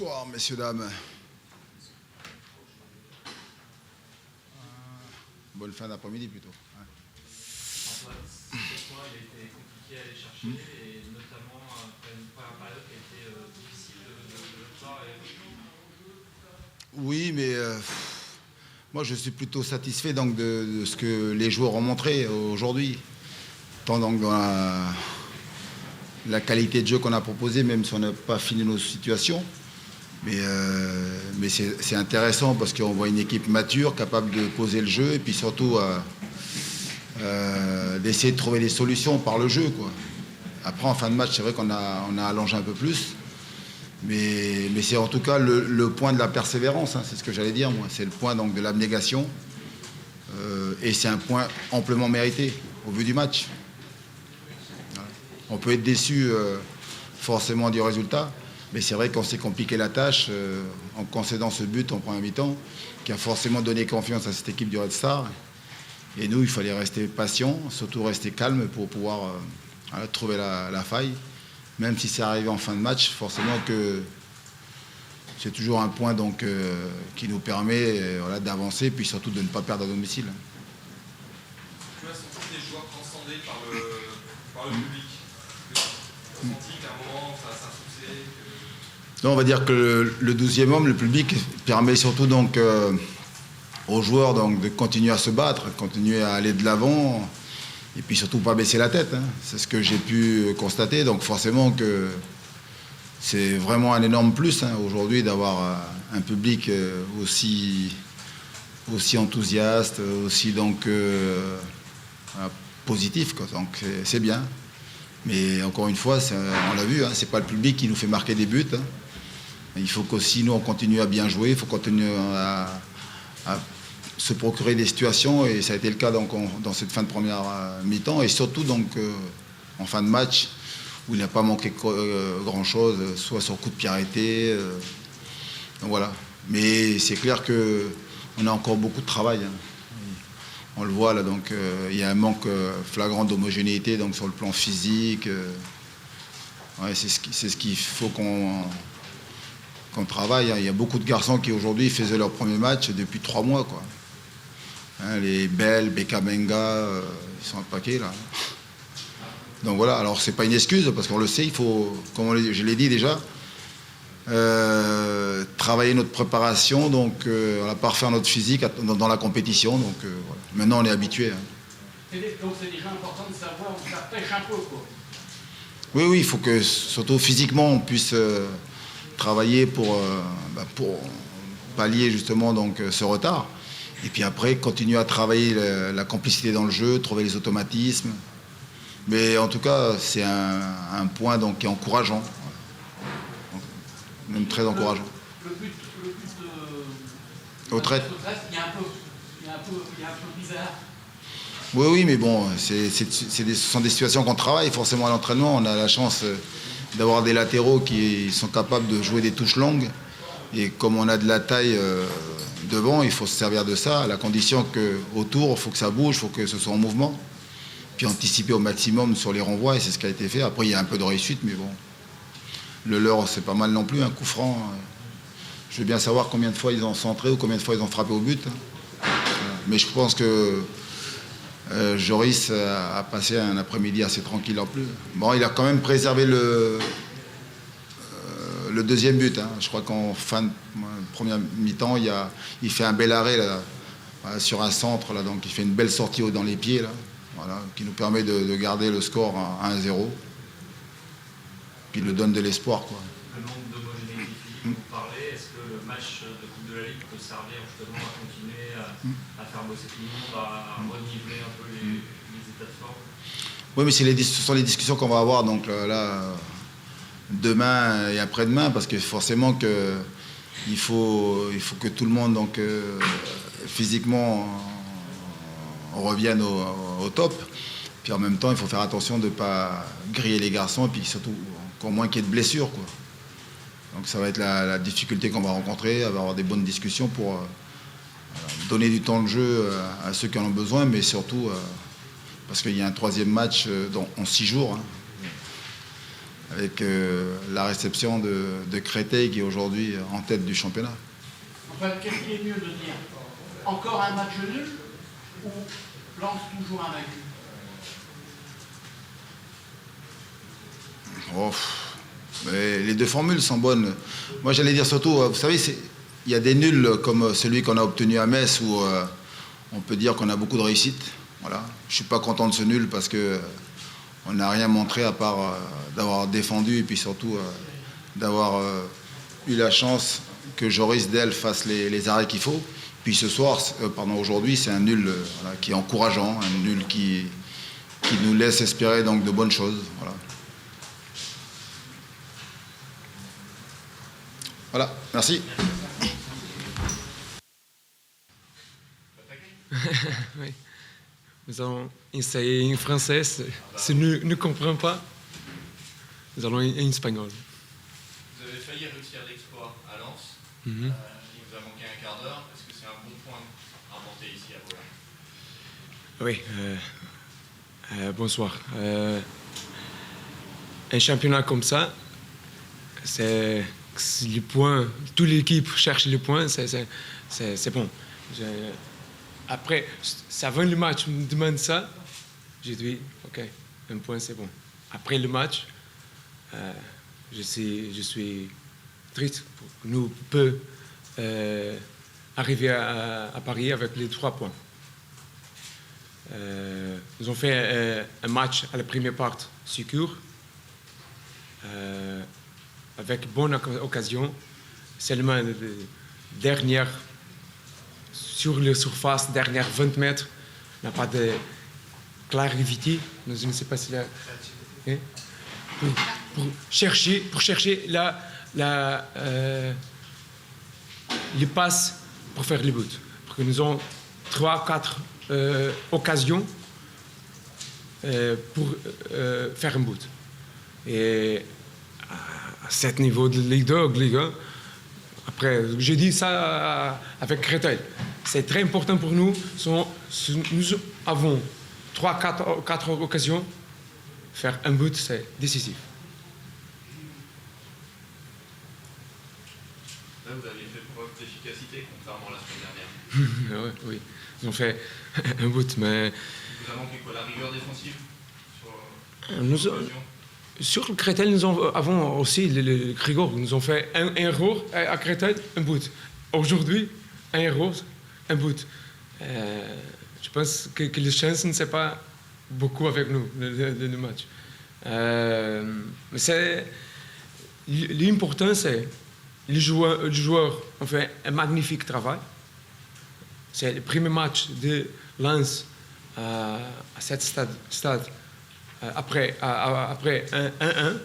Bonsoir, messieurs, dames. Bonne fin d'après-midi, plutôt. Antoine, ce point, il a été compliqué à aller chercher, et notamment après une première période qui a été difficile de le voir. Oui, mais moi, je suis plutôt satisfait donc, de ce que les joueurs ont montré aujourd'hui. Tant donc dans la qualité de jeu qu'on a proposé, même si on n'a pas fini nos situations. Mais c'est intéressant parce qu'on voit une équipe mature, capable de poser le jeu et puis surtout d'essayer de trouver des solutions par le jeu, quoi. Après, en fin de match, c'est vrai qu'on a allongé un peu plus. Mais c'est en tout cas le point de la persévérance, hein, c'est ce que j'allais dire, moi. C'est le point donc, de l'abnégation. Et c'est un point amplement mérité au vu du match. Voilà. On peut être déçu forcément du résultat. Mais c'est vrai qu'on s'est compliqué la tâche en concédant ce but en première mi-temps, qui a forcément donné confiance à cette équipe du Red Star. Et nous, il fallait rester patient, surtout rester calme pour pouvoir trouver la faille. Même si c'est arrivé en fin de match, forcément que c'est toujours un point donc, qui nous permet d'avancer, puis surtout de ne pas perdre à domicile. Tu vois, sont tous les joueurs transcendés par le public. Tu as senti qu'à un moment, ça a poussé. Non, on va dire que le 12e homme, le public, permet surtout donc, aux joueurs donc, de continuer à se battre, continuer à aller de l'avant, et puis surtout pas baisser la tête. Hein. C'est ce que j'ai pu constater. Donc forcément que c'est vraiment un énorme plus hein, aujourd'hui d'avoir un public aussi enthousiaste, aussi donc, positif, quoi. Donc c'est bien. Mais encore une fois, on l'a vu, hein, c'est pas le public qui nous fait marquer des buts. Hein. Il faut qu'aussi nous on continue à bien jouer, il faut continuer à se procurer des situations et ça a été le cas donc, dans cette fin de première mi-temps et surtout donc en fin de match où il n'a pas manqué grand-chose, soit sur coup de pied arrêté. Donc voilà. Mais c'est clair qu'on a encore beaucoup de travail. Hein. On le voit là, donc il y a un manque flagrant d'homogénéité donc sur le plan physique. Ouais, c'est ce qu'il faut qu'on travaille. Hein. Il y a beaucoup de garçons qui aujourd'hui faisaient leur premier match depuis 3 mois, quoi. Hein, les Bell, Bekamenga, ils sont un paquet là. Donc voilà, alors c'est pas une excuse parce qu'on le sait, il faut, comme je l'ai dit déjà, travailler notre préparation, donc parfaire notre physique dans la compétition. Donc voilà. Maintenant on est habitué. Hein. Donc c'est déjà important de savoir où ça pêche un peu, quoi. Oui, il faut que surtout physiquement on puisse travailler pour pallier justement donc, ce retard. Et puis après, continuer à travailler la complicité dans le jeu, trouver les automatismes. Mais en tout cas, c'est un point donc, qui est encourageant. Même très encourageant. Le but au trait, il est un peu bizarre. Oui, mais bon, ce sont des situations qu'on travaille forcément à l'entraînement. On a la chance d'avoir des latéraux qui sont capables de jouer des touches longues. Et comme on a de la taille devant, il faut se servir de ça, à la condition qu'autour, il faut que ça bouge, il faut que ce soit en mouvement. Puis anticiper au maximum sur les renvois, et c'est ce qui a été fait. Après, il y a un peu de réussite, mais bon. Le leur, c'est pas mal non plus, un coup franc. Je veux bien savoir combien de fois ils ont centré ou combien de fois ils ont frappé au but. Mais je pense que Joris a passé un après-midi assez tranquille en plus. Bon, il a quand même préservé le deuxième but. Hein. Je crois qu'en fin de première mi-temps, il fait un bel arrêt là, sur un centre. Là, donc il fait une belle sortie dans les pieds, là, voilà, qui nous permet de garder le score à 1-0. Puis il nous donne de l'espoir, quoi. Le manque d'homogénéité physique dont vous parlez, est-ce que le match de Coupe de la Ligue peut servir justement à continuer à faire bosser tout le monde, à reniveler un peu les états de forme? Oui, mais ce sont les discussions qu'on va avoir donc là demain et après-demain, parce que forcément il faut que tout le monde donc physiquement revienne au top. Puis en même temps, il faut faire attention de ne pas griller les garçons et puis surtout qu'au moins qu'il y ait de blessures, quoi. Donc ça va être la difficulté qu'on va rencontrer, avoir des bonnes discussions pour donner du temps de jeu à ceux qui en ont besoin, mais surtout parce qu'il y a un troisième match en 6 jours. Hein. avec la réception de Créteil qui est aujourd'hui en tête du championnat. Enfin, qu'est-ce qui est mieux de dire? Encore un match nul ou lance toujours un vaincu? Oh, mais les deux formules sont bonnes. Moi, j'allais dire surtout, vous savez, il y a des nuls comme celui qu'on a obtenu à Metz où on peut dire qu'on a beaucoup de réussite. Voilà. Je ne suis pas content de ce nul parce qu'on n'a rien montré à part d'avoir défendu et puis surtout d'avoir eu la chance que Joris Del fasse les arrêts qu'il faut. Puis ce soir, aujourd'hui, c'est un nul voilà, qui est encourageant, un nul qui nous laisse espérer donc de bonnes choses. Voilà. Voilà, merci. Oui. Nous allons essayer en français. Si nous ne comprenons pas, nous allons en espagnol. Vous avez failli réussir l'exploit à Lens. Il vous a manqué un quart d'heure. Est-ce que c'est un bon point à remonter ici à Bollard? Oui, bonsoir. Un championnat comme ça, c'est les points, toute l'équipe cherche les points, c'est bon. Après, avant le match, on me demande ça, j'ai dit, ok, un point c'est bon. Après le match, je suis triste pour que nous puissions arriver à Paris avec les 3 points. Nous avons fait un match à la première partie sûr, avec bonne occasion, seulement dernière, sur la surface, dernière 20 mètres, n'a pas de clarité. Je ne sais pas si pour chercher les passes pour faire les buts. Parce que nous avons 3-4 occasions pour faire un but. Et à ce niveau de Ligue 2, Ligue 1, après, j'ai dit ça avec Créteil. C'est très important pour nous. Nous avons 3-4 occasions. Faire un but, c'est décisif. Là, vous avez fait preuve d'efficacité, contrairement à la semaine dernière. Oui, ils ont fait un but, mais... Vous avez manqué quoi? La rigueur défensive sur le Créteil, nous avons aussi le rigueur. Nous avons fait un erreur à Créteil, un but. Aujourd'hui, un erreur, un but. Je pense que les chances ne sont pas beaucoup avec nous, le match. Mais l'important, c'est les joueurs ont fait un magnifique travail. C'est le premier match de Lens à cet stade. Après 1-1,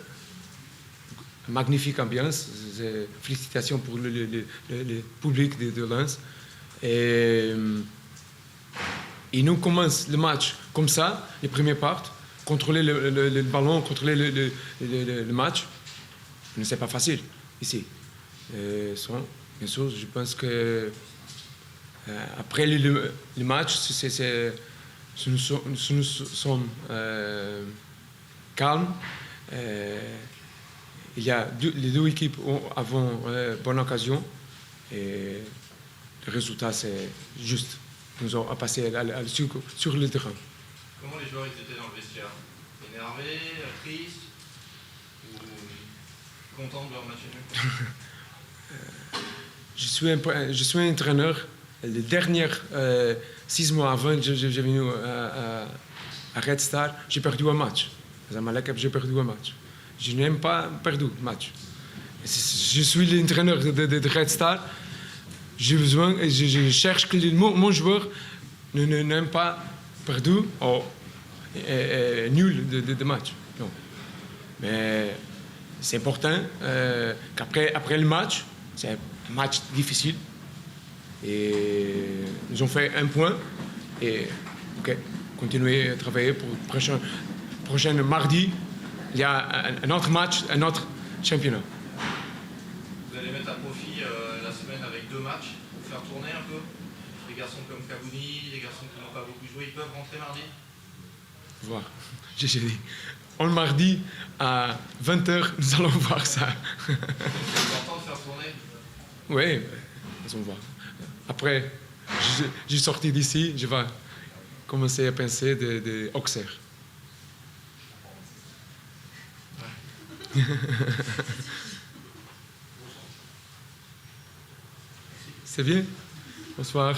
magnifique ambiance, félicitations pour le public de Lens. Et nous commençons le match comme ça, les premières parties, contrôler le ballon, contrôler le match. Mais ce n'est pas facile ici. Bien sûr, je pense que après le match, nous sommes calmes. Les deux équipes ont bonne occasion et le résultat c'est juste. Nous avons passé sur le terrain. Comment les joueurs ils étaient dans le vestiaire? Énervés, tristes ou contents de leur match nul? Je suis un entraîneur. Les derniers 6 mois avant, j'ai venu à Red Star, j'ai perdu un match. À Zamalek, j'ai perdu un match. Je n'aime pas perdre un match. Je suis l'entraîneur de Red Star. Je cherche que mon joueur n'aime pas perdre ou nul de match. Non. Mais c'est important qu'après le match, c'est un match difficile. Et nous avons fait un point. Et continuer à travailler pour le prochain mardi. Il y a un autre match, un autre championnat. Vous allez mettre à profit la semaine avec 2 matchs pour faire tourner un peu. Les garçons comme Kabouni, les garçons qui n'ont pas beaucoup joué, ils peuvent rentrer mardi? Voir. J'ai dit. on mardi à 20h, nous allons voir ça. C'est important de faire tourner. Oui, nous allons voir. Après, j'ai sorti d'ici, je vais commencer à penser de Auxerre. C'est bien. Bonsoir.